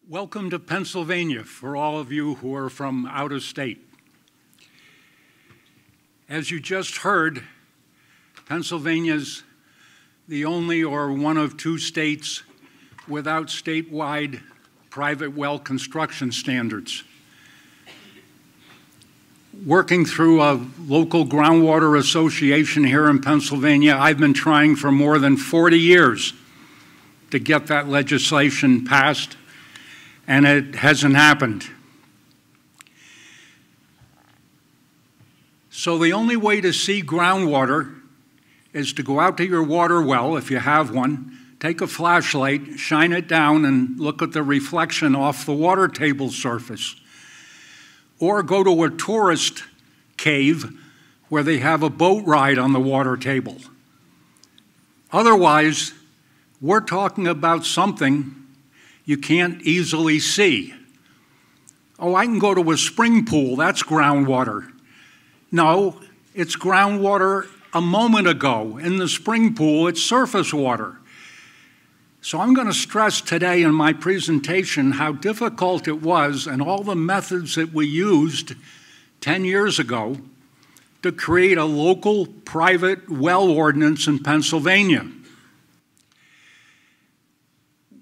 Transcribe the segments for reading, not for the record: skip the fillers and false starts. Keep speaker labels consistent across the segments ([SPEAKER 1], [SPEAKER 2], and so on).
[SPEAKER 1] Welcome to Pennsylvania for all of you who are from out of state. As you just heard, Pennsylvania's the only or one of two states without statewide private well construction standards. Working through a local groundwater association here in Pennsylvania, I've been trying for more than 40 years to get that legislation passed, and it hasn't happened. So the only way to see groundwater is to go out to your water well, if you have one, take a flashlight, shine it down, and look at the reflection off the water table surface. Or go to a tourist cave where they have a boat ride on the water table. Otherwise, we're talking about something you can't easily see. Oh, I can go to a spring pool, that's groundwater. No, it's groundwater a moment ago. In the spring pool, it's surface water. So I'm going to stress today in my presentation how difficult it was and all the methods that we used 10 years ago to create a local private well ordinance in Pennsylvania.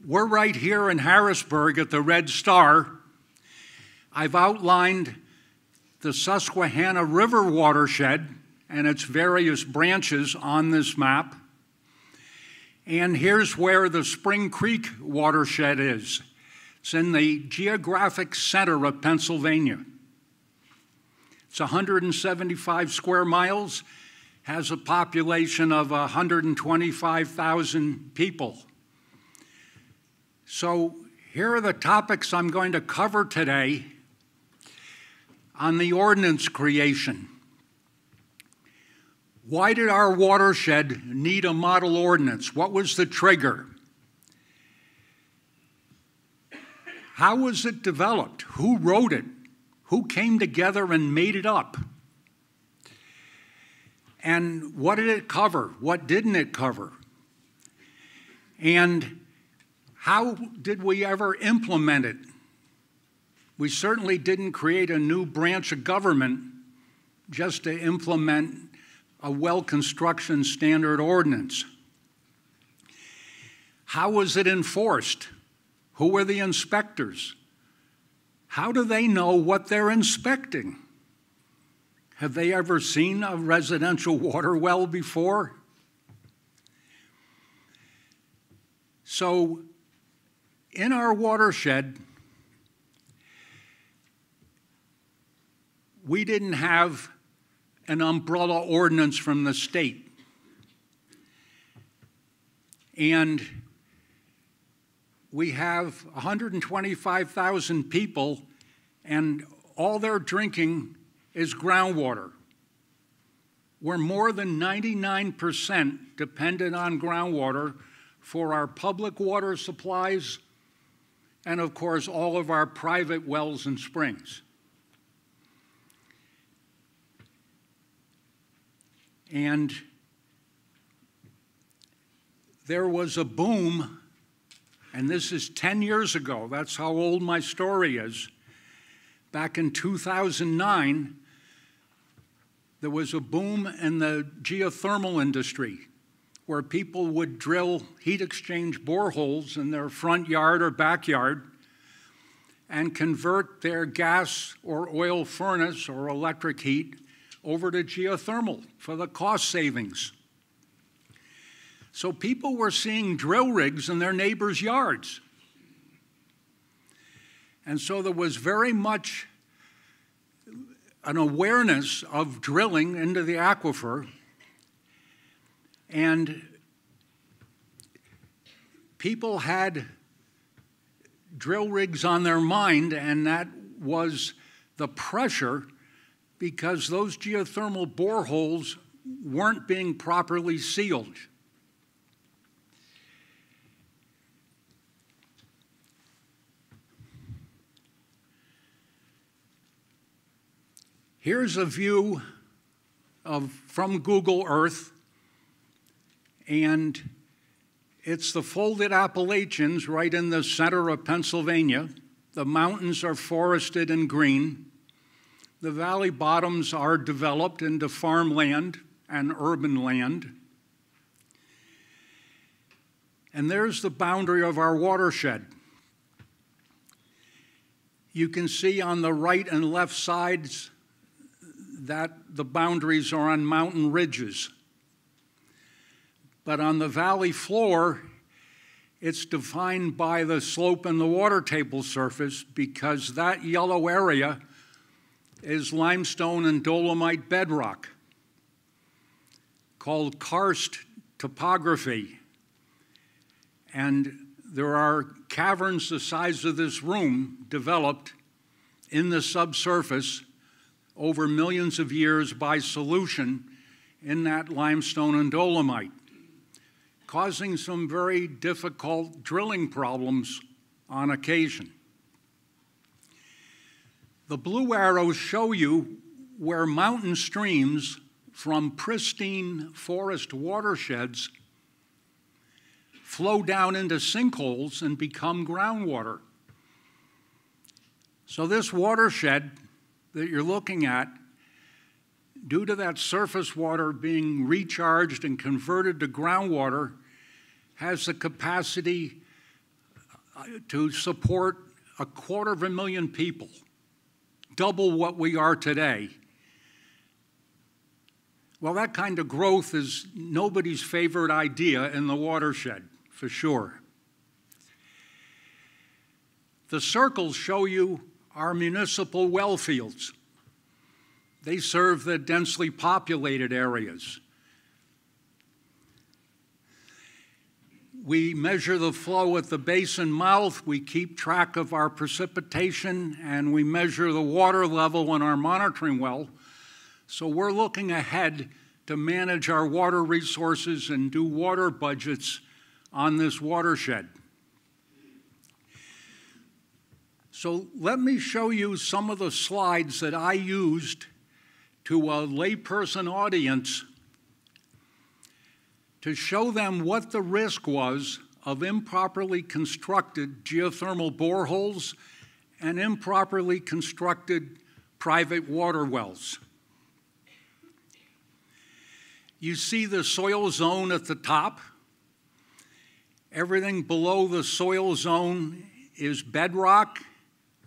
[SPEAKER 1] We're right here in Harrisburg at the Red Star. I've outlined the Susquehanna River watershed and its various branches on this map. And here's where the Spring Creek watershed is. It's in the geographic center of Pennsylvania. It's 175 square miles, has a population of 125,000 people. So here are the topics I'm going to cover today on the ordinance creation. Why did our watershed need a model ordinance? What was the trigger? How was it developed? Who wrote it? Who came together and made it up? And what did it cover? What didn't it cover? And how did we ever implement it? We certainly didn't create a new branch of government just to implement a well construction standard ordinance. How was it enforced? Who were the inspectors? How do they know what they're inspecting? Have they ever seen a residential water well before? So, in our watershed, we didn't have an umbrella ordinance from the state. And we have 125,000 people, and all they're drinking is groundwater. We're more than 99% dependent on groundwater for our public water supplies and, of course, all of our private wells and springs. And there was a boom, and this is 10 years ago. That's how old my story is. Back in 2009, there was a boom in the geothermal industry where people would drill heat exchange boreholes in their front yard or backyard and convert their gas or oil furnace or electric heat over to geothermal for the cost savings. So people were seeing drill rigs in their neighbors' yards. And so there was very much an awareness of drilling into the aquifer, and people had drill rigs on their mind, and that was the pressure because those geothermal boreholes weren't being properly sealed. Here's a view from Google Earth, and It's the folded Appalachians right in the center of Pennsylvania. The mountains are forested and green. The valley bottoms are developed into farmland and urban land. And there's the boundary of our watershed. You can see on the right and left sides that the boundaries are on mountain ridges. But on the valley floor, it's defined by the slope and the water table surface, because that yellow area is limestone and dolomite bedrock called karst topography. And there are caverns the size of this room developed in the subsurface over millions of years by solution in that limestone and dolomite, causing some very difficult drilling problems on occasion. The blue arrows show you where mountain streams from pristine forest watersheds flow down into sinkholes and become groundwater. So this watershed that you're looking at, due to that surface water being recharged and converted to groundwater, has the capacity to support 250,000 people, double what we are today. Well, that kind of growth is nobody's favorite idea in the watershed, for sure. The circles show you our municipal well fields. They serve the densely populated areas. We measure the flow at the basin mouth, we keep track of our precipitation, and we measure the water level in our monitoring well. So we're looking ahead to manage our water resources and do water budgets on this watershed. So let me show you some of the slides that I used to a layperson audience to show them what the risk was of improperly constructed geothermal boreholes and improperly constructed private water wells. You see the soil zone at the top. Everything below the soil zone is bedrock,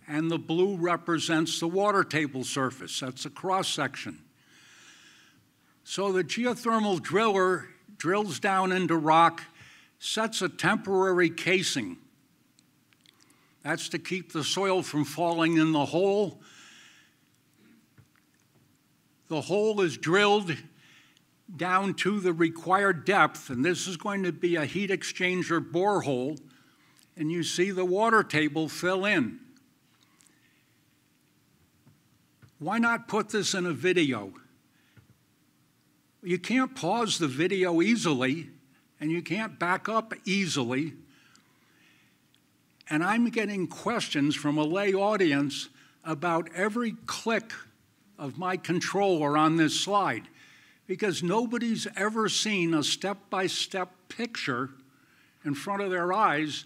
[SPEAKER 1] and the blue represents the water table surface. That's a cross-section. So the geothermal driller drills down into rock, sets a temporary casing. That's to keep the soil from falling in the hole. The hole is drilled down to the required depth, and this is going to be a heat exchanger borehole, and you see the water table fill in. Why not put this in a video? You can't pause the video easily, and you can't back up easily. And I'm getting questions from a lay audience about every click of my controller on this slide, because nobody's ever seen a step-by-step picture in front of their eyes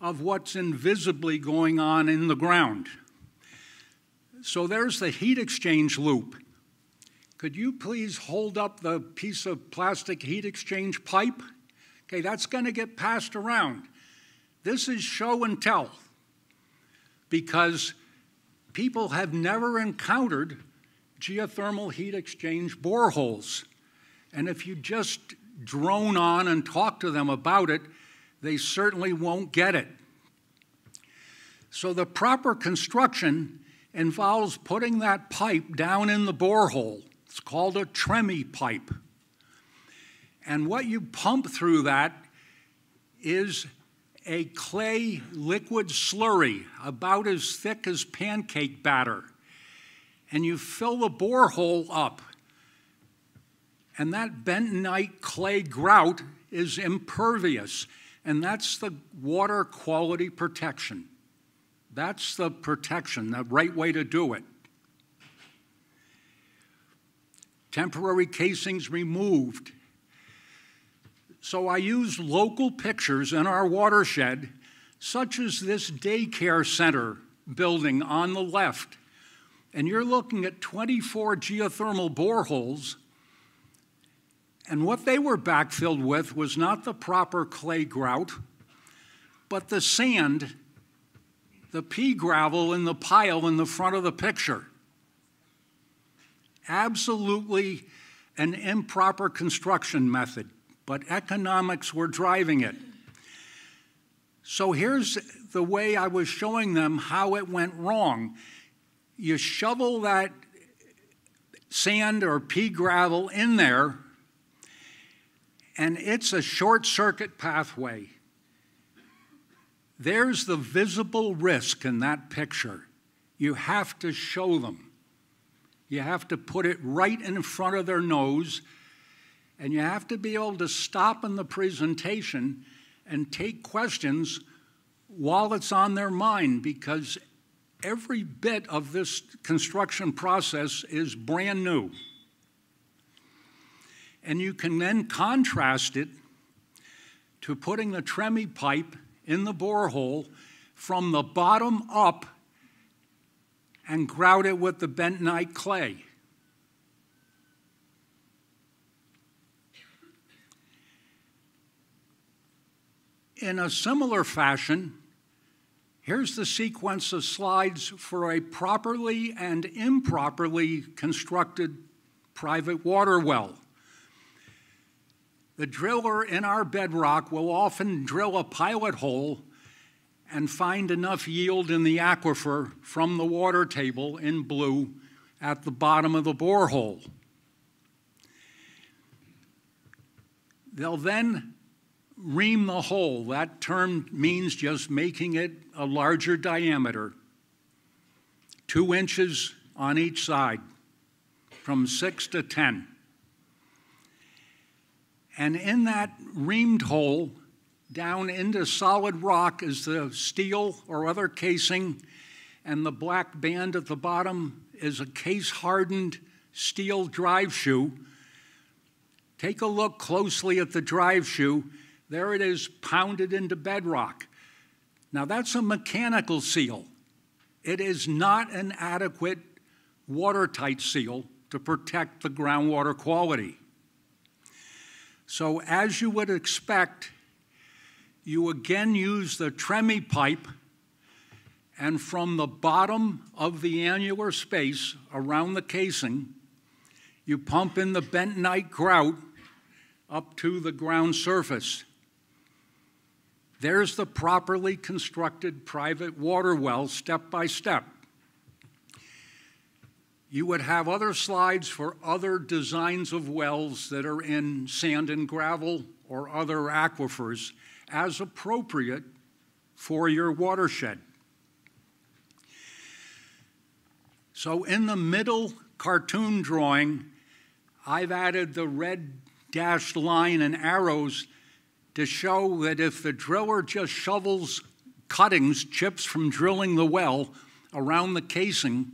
[SPEAKER 1] of what's invisibly going on in the ground. So there's the heat exchange loop. Could you please hold up the piece of plastic heat exchange pipe? Okay, that's going to get passed around. This is show and tell, because people have never encountered geothermal heat exchange boreholes. And if you just drone on and talk to them about it, they certainly won't get it. So the proper construction involves putting that pipe down in the borehole. It's called a TREMI pipe. And what you pump through that is a clay liquid slurry about as thick as pancake batter. And you fill the borehole up. And that bentonite clay grout is impervious. And that's the water quality protection. That's the protection, the right way to do it. Temporary casings removed. So I used local pictures in our watershed, such as this daycare center building on the left. And you're looking at 24 geothermal boreholes, and what they were backfilled with was not the proper clay grout, but the sand, the pea gravel in the pile in the front of the picture. Absolutely an improper construction method, but economics were driving it. So here's the way I was showing them how it went wrong. You shovel that sand or pea gravel in there, and it's a short circuit pathway. There's the visible risk in that picture. You have to show them. You have to put it right in front of their nose, and you have to be able to stop in the presentation and take questions while it's on their mind, because every bit of this construction process is brand new. And you can then contrast it to putting the Tremie pipe in the borehole from the bottom up and grout it with the bentonite clay. In a similar fashion, here's the sequence of slides for a properly and improperly constructed private water well. The driller in our bedrock will often drill a pilot hole and find enough yield in the aquifer from the water table in blue at the bottom of the borehole. They'll then ream the hole. That term means just making it a larger diameter, 2 inches on each side, from 6 to 10. And in that reamed hole, down into solid rock is the steel or other casing, and the black band at the bottom is a case-hardened steel drive shoe. Take a look closely at the drive shoe. There it is, pounded into bedrock. Now that's a mechanical seal. It is not an adequate watertight seal to protect the groundwater quality. So as you would expect, you again use the Tremie pipe, and from the bottom of the annular space around the casing, you pump in the bentonite grout up to the ground surface. There's the properly constructed private water well, step by step. You would have other slides for other designs of wells that are in sand and gravel or other aquifers as appropriate for your watershed. So in the middle cartoon drawing, I've added the red dashed line and arrows to show that if the driller just shovels cuttings, chips from drilling the well around the casing,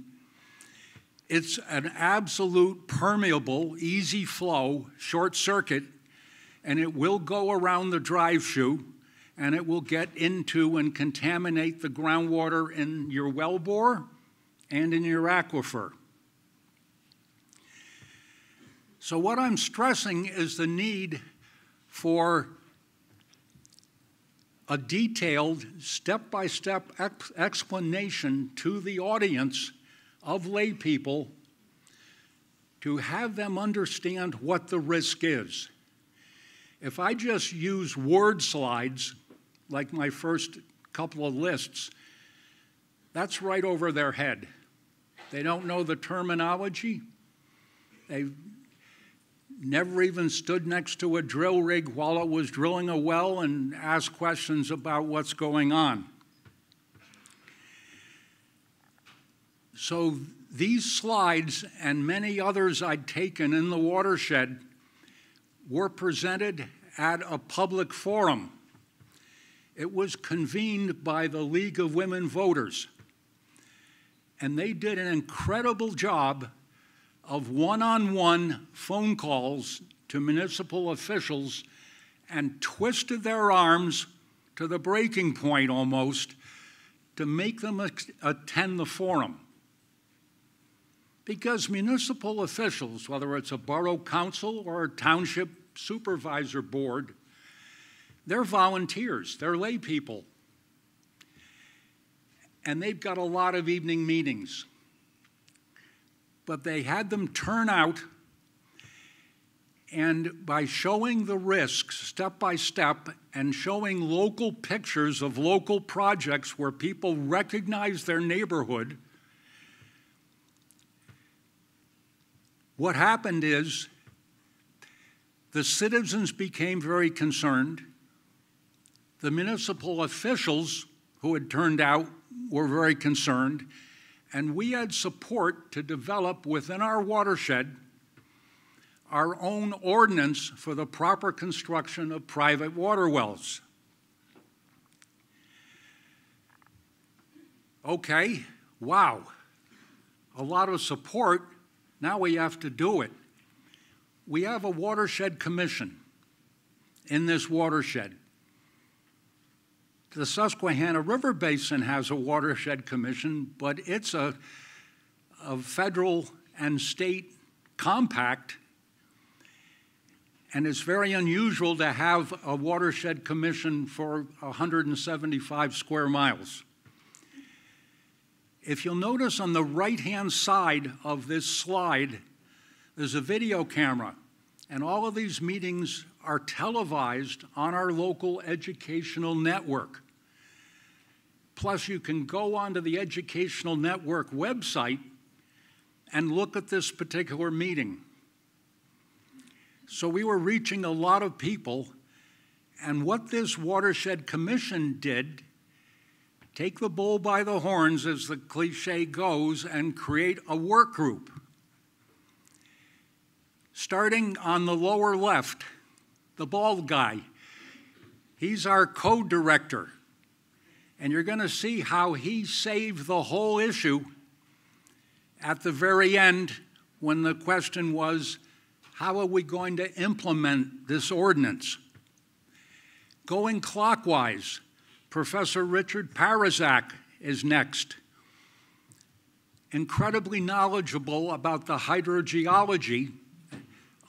[SPEAKER 1] it's an absolute permeable, easy flow, short circuit, and it will go around the drive shoe, and it will get into and contaminate the groundwater in your well bore and in your aquifer. So what I'm stressing is the need for a detailed, step-by-step explanation to the audience of lay people to have them understand what the risk is. If I just use word slides, like my first couple of lists, that's right over their head. They don't know the terminology. They've never even stood next to a drill rig while it was drilling a well and asked questions about what's going on. So these slides and many others I'd taken in the watershed were presented at a public forum. It was convened by the League of Women Voters, and they did an incredible job of one-on-one phone calls to municipal officials and twisted their arms to the breaking point almost to make them attend the forum. Because municipal officials, whether it's a borough council or a township supervisor board, they're volunteers, they're lay people. And they've got a lot of evening meetings. But they had them turn out, and by showing the risks step by step and showing local pictures of local projects where people recognize their neighborhood, what happened is the citizens became very concerned. The municipal officials who had turned out were very concerned, and we had support to develop within our watershed our own ordinance for the proper construction of private water wells. Okay, wow, a lot of support. Now we have to do it. We have a watershed commission in this watershed. The Susquehanna River Basin has a watershed commission, but it's a federal and state compact, and it's very unusual to have a watershed commission for 175 square miles. If you'll notice on the right-hand side of this slide, there's a video camera, and all of these meetings are televised on our local educational network. Plus, you can go onto the educational network website and look at this particular meeting. So we were reaching a lot of people, and what this watershed commission did, take the bull by the horns, as the cliche goes, and create a work group. Starting on the lower left, the bald guy, he's our co-director. And you're going to see how he saved the whole issue at the very end when the question was, how are we going to implement this ordinance? Going clockwise, Professor Richard Parizak is next. Incredibly knowledgeable about the hydrogeology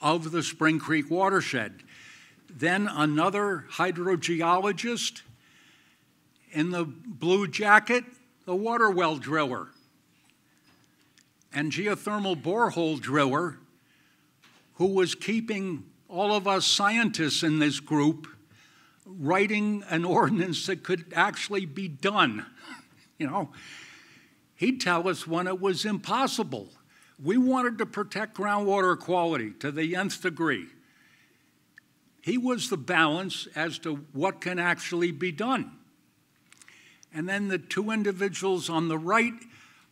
[SPEAKER 1] of the Spring Creek watershed. Then another hydrogeologist in the blue jacket, the water well driller, and geothermal borehole driller, who was keeping all of us scientists in this group writing an ordinance that could actually be done. You know, he'd tell us when it was impossible. We wanted to protect groundwater quality to the nth degree. He was the balance as to what can actually be done. And then the two individuals on the right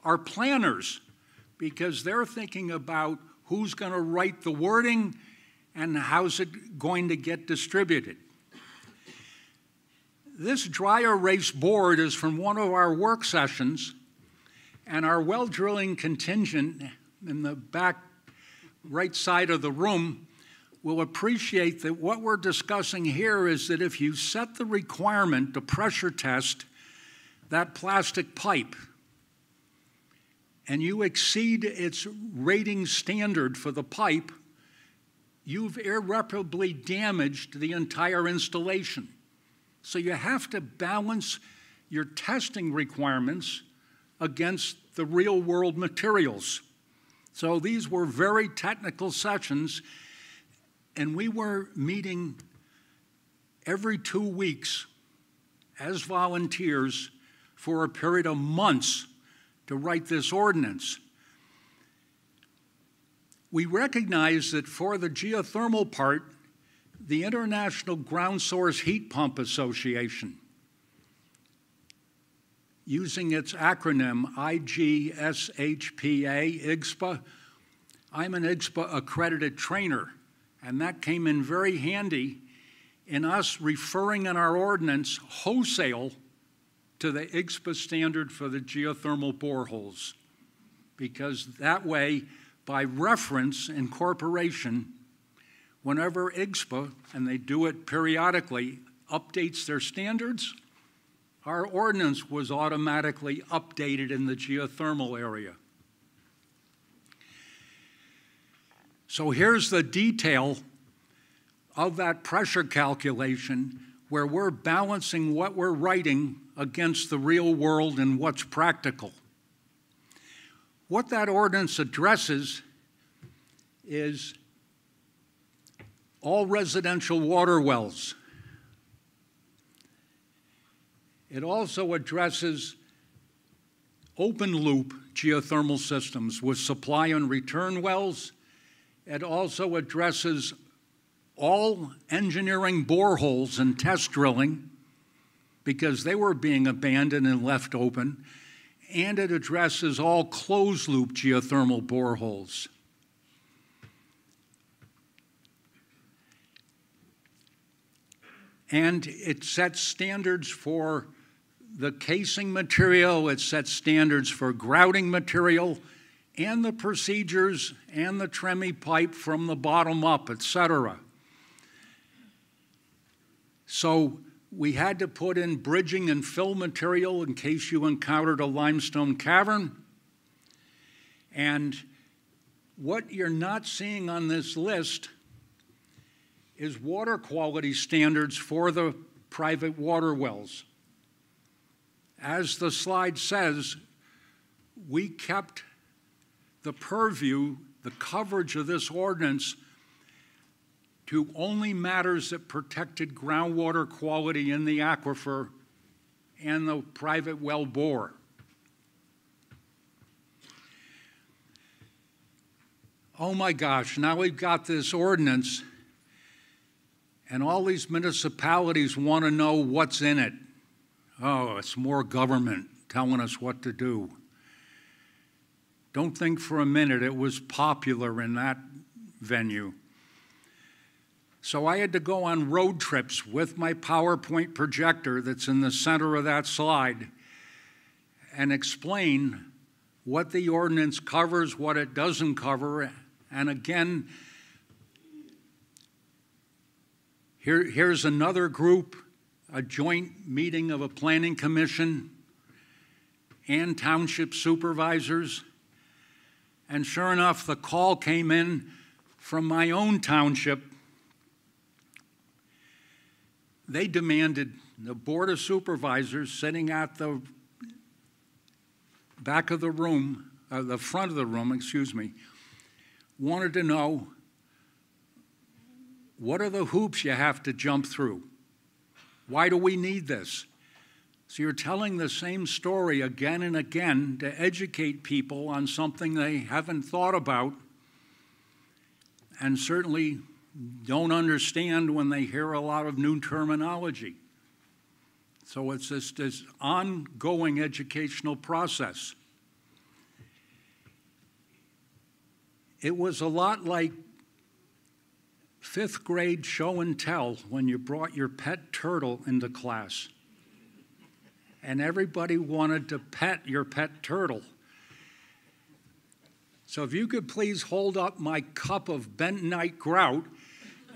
[SPEAKER 1] are planners, because they're thinking about who's going to write the wording and how's it going to get distributed. This dry erase board is from one of our work sessions, and our well drilling contingent in the back right side of the room will appreciate that what we're discussing here is that if you set the requirement to pressure test that plastic pipe and you exceed its rating standard for the pipe, you've irreparably damaged the entire installation. So you have to balance your testing requirements against the real-world materials. So these were very technical sessions, and we were meeting every 2 weeks as volunteers for a period of months to write this ordinance. We recognize that for the geothermal part, the International Ground Source Heat Pump Association, using its acronym IGSHPA, I'm an IGSPA accredited trainer, and that came in very handy in us referring in our ordinance wholesale to the IGSPA standard for the geothermal boreholes, because that way, by reference incorporation, whenever IGSPA, and they do it periodically, updates their standards, our ordinance was automatically updated in the geothermal area. So here's the detail of that pressure calculation where we're balancing what we're writing against the real world and what's practical. What that ordinance addresses is all residential water wells. It also addresses open loop geothermal systems with supply and return wells. It also addresses all engineering boreholes and test drilling because they were being abandoned and left open. And it addresses all closed loop geothermal boreholes. And it sets standards for the casing material, it sets standards for grouting material, and the procedures and the TREMI pipe from the bottom up, etc. So we had to put in bridging and fill material in case you encountered a limestone cavern. And what you're not seeing on this list is water quality standards for the private water wells. As the slide says, we kept the purview, the coverage of this ordinance to only matters that protected groundwater quality in the aquifer and the private well bore. Oh my gosh, now we've got this ordinance and all these municipalities want to know what's in it. Oh, it's more government telling us what to do. Don't think for a minute it was popular in that venue. So I had to go on road trips with my PowerPoint projector that's in the center of that slide and explain what the ordinance covers, what it doesn't cover. And again, here's another group, a joint meeting of a planning commission and township supervisors. And sure enough, the call came in from my own township. They demanded the Board of Supervisors sitting at the back of the room, the front of the room, excuse me, wanted to know what are the hoops you have to jump through? Why do we need this? So you're telling the same story again and again to educate people on something they haven't thought about and certainly don't understand when they hear a lot of new terminology. So it's this ongoing educational process. It was a lot like fifth grade show and tell when you brought your pet turtle into class. And everybody wanted to pet your pet turtle. So if you could please hold up my cup of bentonite grout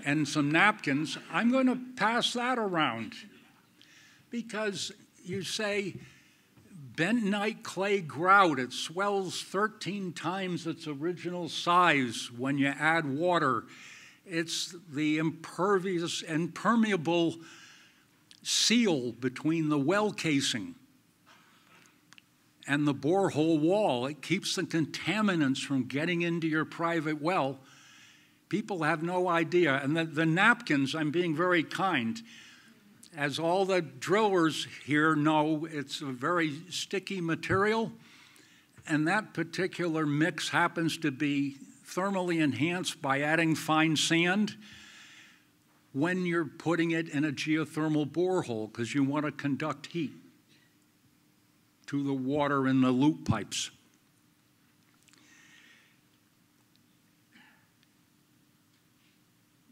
[SPEAKER 1] and some napkins, I'm going to pass that around. Because you say bentonite clay grout, it swells 13 times its original size when you add water. It's the impermeable seal between the well casing and the borehole wall. It keeps the contaminants from getting into your private well. People have no idea. And the napkins, I'm being very kind. As all the drillers here know, it's a very sticky material, and that particular mix happens to be thermally enhanced by adding fine sand when you're putting it in a geothermal borehole because you want to conduct heat to the water in the loop pipes.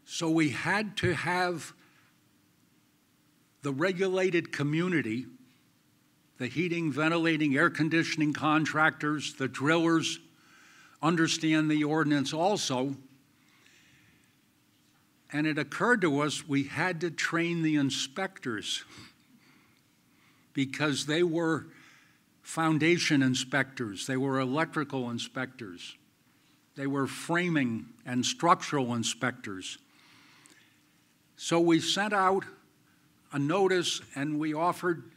[SPEAKER 1] So we had to have the regulated community, the heating, ventilating, air conditioning contractors, the drillers, understand the ordinance also. And it occurred to us we had to train the inspectors because they were foundation inspectors, they were electrical inspectors, they were framing and structural inspectors. So we sent out a notice and we offered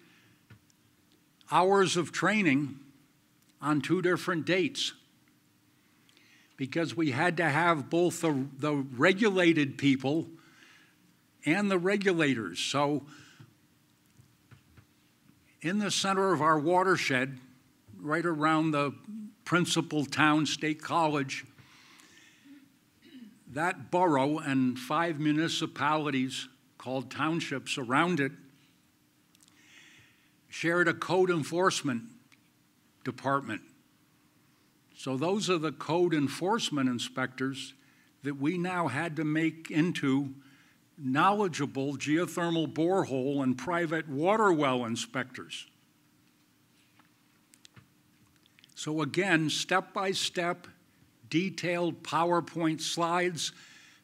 [SPEAKER 1] hours of training on 2 different dates because we had to have both the regulated people and the regulators. So in the center of our watershed, right around the principal town, State College, that borough and 5 municipalities called townships around it shared a code enforcement department. So those are the code enforcement inspectors that we now had to make into knowledgeable geothermal borehole and private water well inspectors. So again, step-by-step, detailed PowerPoint slides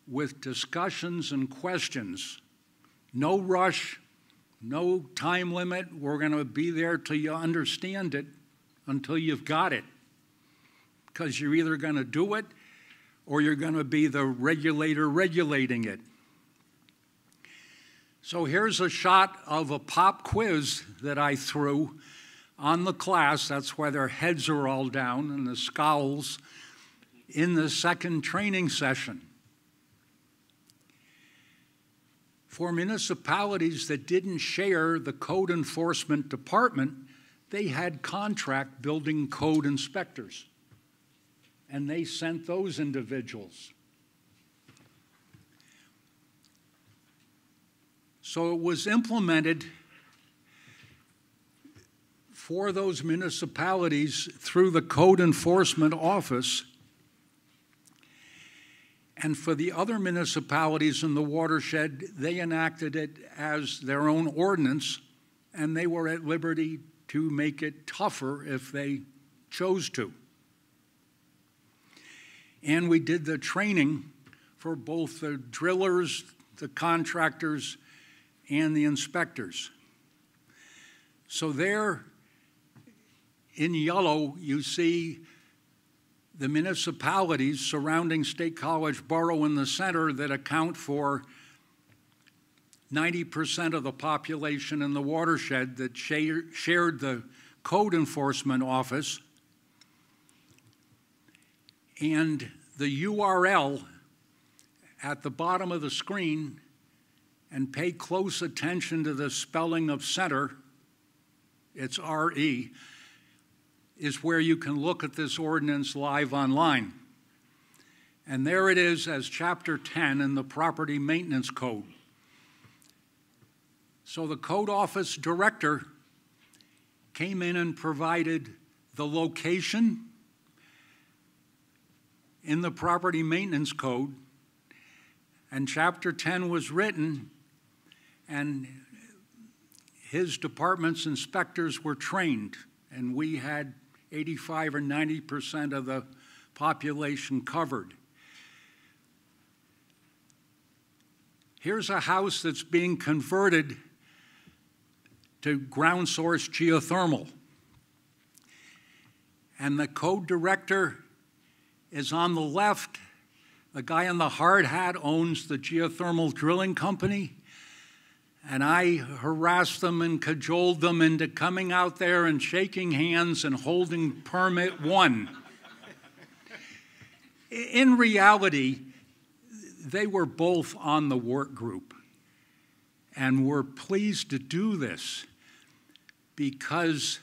[SPEAKER 1] with discussions and questions. No rush, no time limit. We're going to be there till you understand it, until you've got it. Because you're either going to do it or you're going to be the regulator regulating it. So here's a shot of a pop quiz that I threw on the class. That's why their heads are all down and the scowls in the second training session. For municipalities that didn't share the code enforcement department, they had contract building code inspectors, and they sent those individuals. So it was implemented for those municipalities through the Code Enforcement Office. And for the other municipalities in the watershed, they enacted it as their own ordinance, and they were at liberty to make it tougher if they chose to. And we did the training for both the drillers, the contractors, and the inspectors. So there in yellow, you see the municipalities surrounding State College Borough in the center that account for 90% of the population in the watershed that shared the Code Enforcement Office. And the URL at the bottom of the screen, and pay close attention to the spelling of center, it's R-E, is where you can look at this ordinance live online. And there it is as Chapter 10 in the Property Maintenance Code. So the Code Office Director came in and provided the location in the Property Maintenance Code, and Chapter 10 was written, and his department's inspectors were trained, and we had 85 or 90% of the population covered. Here's a house that's being converted to ground source geothermal. And the code director is on the left. The guy in the hard hat owns the geothermal drilling company. And I harassed them and cajoled them into coming out there and shaking hands and holding permit 1. In reality, they were both on the work group and were pleased to do this because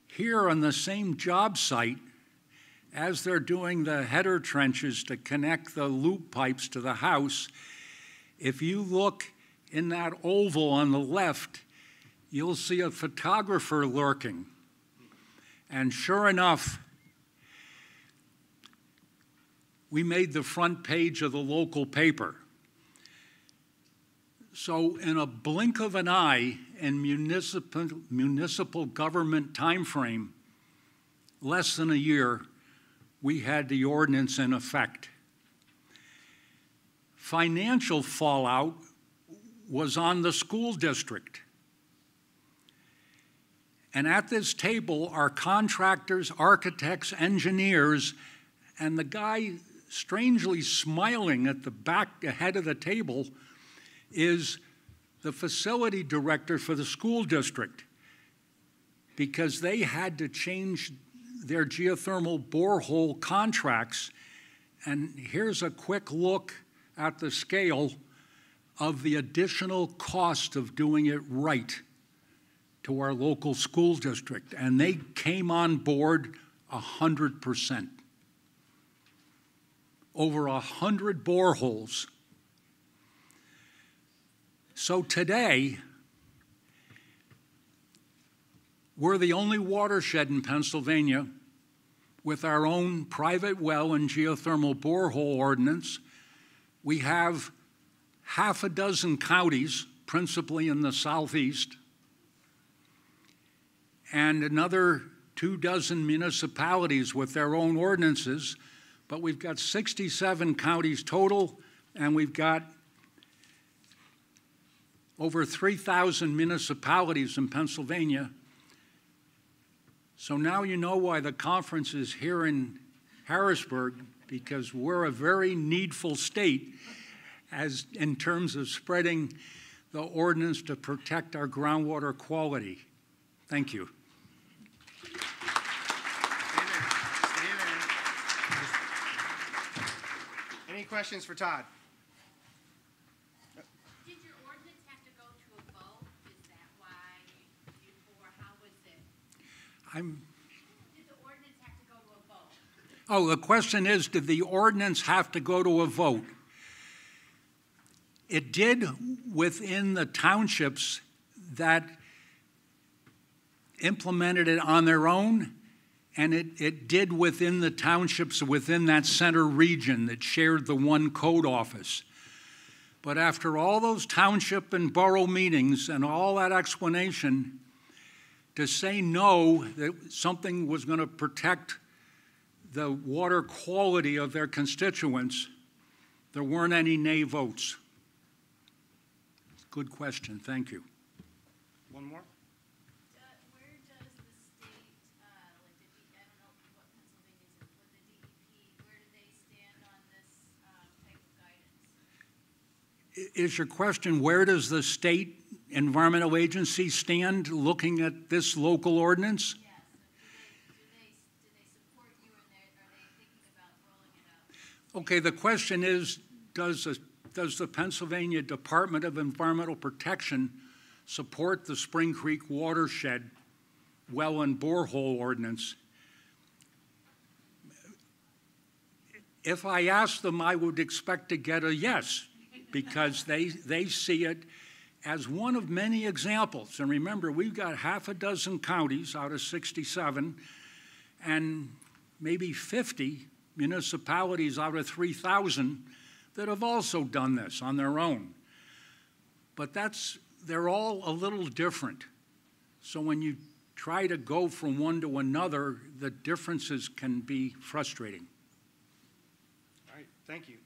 [SPEAKER 1] here on the same job site, as they're doing the header trenches to connect the loop pipes to the house, if you look in that oval on the left, you'll see a photographer lurking. And sure enough, we made the front page of the local paper. So in a blink of an eye in municipal government time frame, less than a year, we had the ordinance in effect. financial fallout was on the school district. And at this table are contractors, architects, engineers, and the guy strangely smiling at the back ahead of the table is the facility director for the school district, because they had to change their geothermal borehole contracts. And here's a quick look at the scale of the additional cost of doing it right to our local school district. And they came on board 100%. Over 100 boreholes. So today, we're the only watershed in Pennsylvania with our own private well and geothermal borehole ordinance. We have half a dozen counties, principally in the southeast, and another 24 municipalities with their own ordinances, but we've got 67 counties total, and we've got over 3,000 municipalities in Pennsylvania. So now you know why the conference is here in Harrisburg, because we're a very needful state as in terms of spreading the ordinance to protect our groundwater quality. Thank you.
[SPEAKER 2] Any questions for Todd?
[SPEAKER 3] Did your ordinance have to go to a vote? Is that why or how was it? Did the ordinance have to go to a vote?
[SPEAKER 1] Oh, the question is, did the ordinance have to go to a vote? It did within the townships that implemented it on their own, and it did within the townships within that center region that shared the one code office. But after all those township and borough meetings and all that explanation, to say no, that something was going to protect the water quality of their constituents, there weren't any nay votes. Good question, thank you.
[SPEAKER 2] One more?
[SPEAKER 3] Where does the state, I don't know what Pennsylvania's, with the DEP, where do they stand on this type of guidance?
[SPEAKER 1] Is your question, where does the state environmental agency stand looking at this local ordinance?
[SPEAKER 3] Yes. Do they support you, or are they thinking about rolling it out?
[SPEAKER 1] Okay, the question is, does the Pennsylvania Department of Environmental Protection support the Spring Creek watershed well and borehole ordinance? If I asked them, I would expect to get a yes, because they see it as one of many examples. And remember, we've got half a dozen counties out of 67 and maybe 50 municipalities out of 3,000 that have also done this on their own. But they're all a little different. So when you try to go from one to another, the differences can be frustrating.
[SPEAKER 2] All right, thank you.